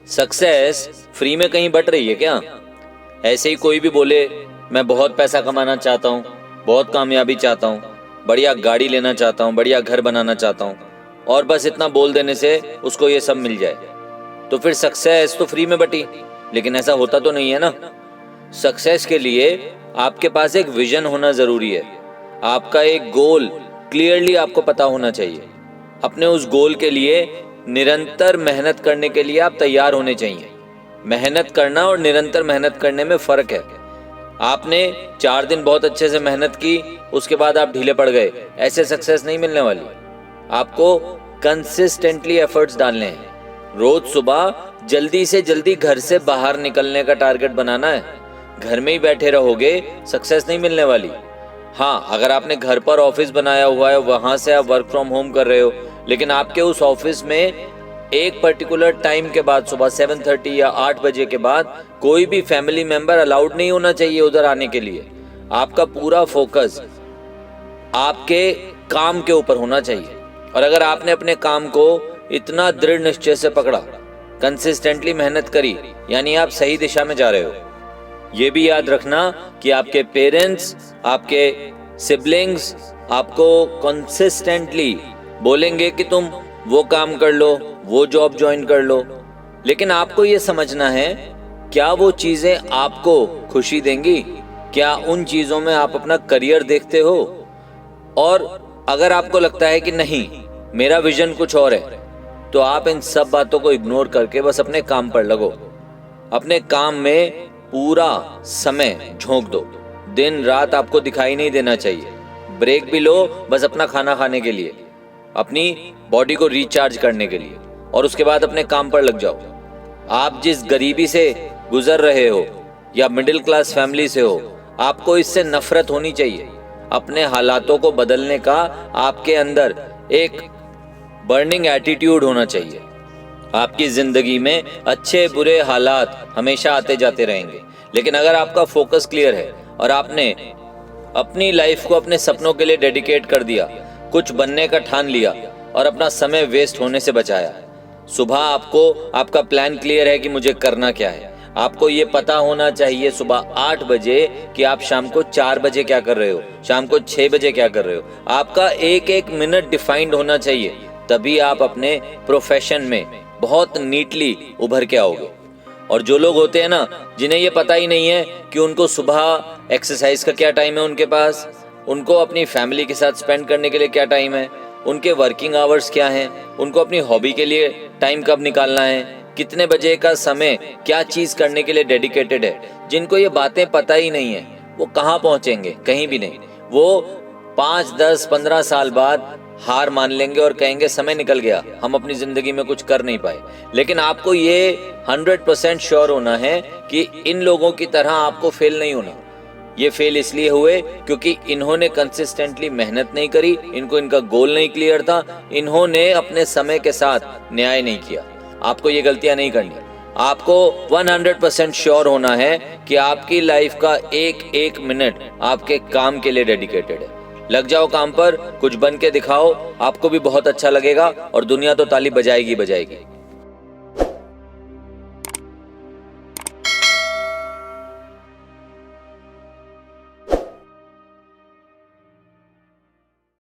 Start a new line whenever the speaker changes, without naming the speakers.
Success free में कहीं but रही है क्या? ऐसे ही कोई भी बोले मैं बहुत पैसा कमाना चाहता हूँ, बहुत कामयाबी चाहता हूँ, बढ़िया गाड़ी लेना चाहता हूँ, बढ़िया घर बनाना चाहता हूँ, और बस इतना बोल देने से उसको ये सब मिल जाए, तो फिर सक्सेस तो फ्री में बटी। लेकिन ऐसा होता तो नहीं है ना। सक्सेस के लिए आपके पास एक विजन होना जरूरी है। आपका एक गोल क्लियरली आपको पता होना चाहिए। अपने उस गोल के लिए निरंतर मेहनत करने के लिए आप तैयार होने चाहिए। मेहनत करना और निरंतर मेहनत करने में फर्क है। आपने 4 दिन बहुत अच्छे से मेहनत की, उसके बाद आप ढीले पड़ गए, ऐसे सक्सेस नहीं मिलने वाली। आपको कंसिस्टेंटली एफर्ट्स डालने हैं। रोज सुबह जल्दी से जल्दी घर से बाहर निकलने का टारगेट बनाना है। घर में ही बैठे रहोगे, सक्सेस नहीं मिलने वाली। हाँ, अगर आपने घर पर ऑफिस बनाया हुआ है, वहां से आप वर्क फ्रॉम होम कर रहे हो, लेकिन आपके उस ऑफिस में एक पर्टिकुलर टाइम के बाद, सुबह 7:30 या 8 बजे के बाद, कोई भी फैमिली मेंबर अलाउड नहीं होना चाहिए उधर आने के लिए। आपका पूरा फोकस आपके काम के ऊपर होना चाहिए। और अगर आपने अपने काम को इतना दृढ़ निश्चय से पकड़ा, कंसिस्टेंटली मेहनत करी, यानी आप सही दिशा में जा रहे हो। ये भी याद रखना कि आपके पेरेंट्स, आपके सिबलिंग्स आपको कंसिस्टेंटली बोलेंगे कि तुम वो काम कर लो, वो जॉब ज्वाइन कर लो, लेकिन आपको ये समझना है क्या वो चीजें आपको खुशी देंगी? क्या उन चीजों में आप अपना करियर देखते हो? और अगर आपको लगता है कि नहीं, मेरा विजन कुछ और है, तो आप इन सब बातों को इग्नोर करके बस अपने काम पर लगो। अपने काम में पूरा समय झोंक दो। दिन रात आपको दिखाई नहीं देना चाहिए। ब्रेक भी लो, बस अपना खाना खाने के लिए, अपनी बॉडी को रिचार्ज करने के लिए, और उसके बाद अपने काम पर लग जाओ। आप जिस गरीबी से गुजर रहे हो या मिडिल क्लास फैमिली से हो, आपको इससे नफरत होनी चाहिए। अपने हालातों को बदलने का आपके अंदर एक बर्निंग एटीट्यूड होना चाहिए। आपकी जिंदगी में अच्छे बुरे हालात हमेशा आते जाते रहेंगे, लेकिन अगर आपका फोकस क्लियर है और आपने अपनी लाइफ को अपने सपनों के लिए डेडिकेट कर दिया, कुछ बनने का ठान लिया और अपना समय वेस्ट होने से बचाया, सुबह आपको आपका प्लान क्लियर है कि मुझे करना क्या है। आपको ये पता होना चाहिए सुबह 8 बजे कि आप शाम को 4 बजे क्या कर रहे हो, शाम को 6 बजे क्या कर रहे हो। आपका एक एक मिनट डिफाइंड होना चाहिए, तभी आप अपने प्रोफेशन में बहुत नीटली उभर के आओगे। और जो लोग होते हैं ना, जिन्हें ये पता ही नहीं है कि उनको सुबह एक्सरसाइज का क्या टाइम है उनके पास, उनको अपनी फैमिली के साथ स्पेंड करने के लिए क्या टाइम है, उनके वर्किंग आवर्स क्या हैं, उनको अपनी हॉबी के लिए टाइम कब निकालना है, कितने बजे का समय क्या चीज करने के लिए डेडिकेटेड है, जिनको ये बातें पता ही नहीं है, वो कहाँ पहुंचेंगे? कहीं भी नहीं। वो 5, 10, 15 साल बाद हार मान लेंगे और कहेंगे समय निकल गया, हम अपनी जिंदगी में कुछ कर नहीं पाए। लेकिन आपको ये 100% श्योर होना है कि इन लोगों की तरह आपको फेल नहीं होना। ये फेल इसलिए हुए क्योंकि इन्होंने कंसिस्टेंटली मेहनत नहीं करी, इनको इनका गोल नहीं क्लियर था, इन्होंने अपने समय के साथ न्याय नहीं किया। आपको ये गलतियां नहीं करनी। आपको 100% श्योर होना है कि आपकी लाइफ का एक एक मिनट आपके काम के लिए डेडिकेटेड है। लग जाओ काम पर, कुछ बन के दिखाओ, आपको भी बहुत अच्छा लगेगा और दुनिया तो ताली बजाएगी बजाएगी।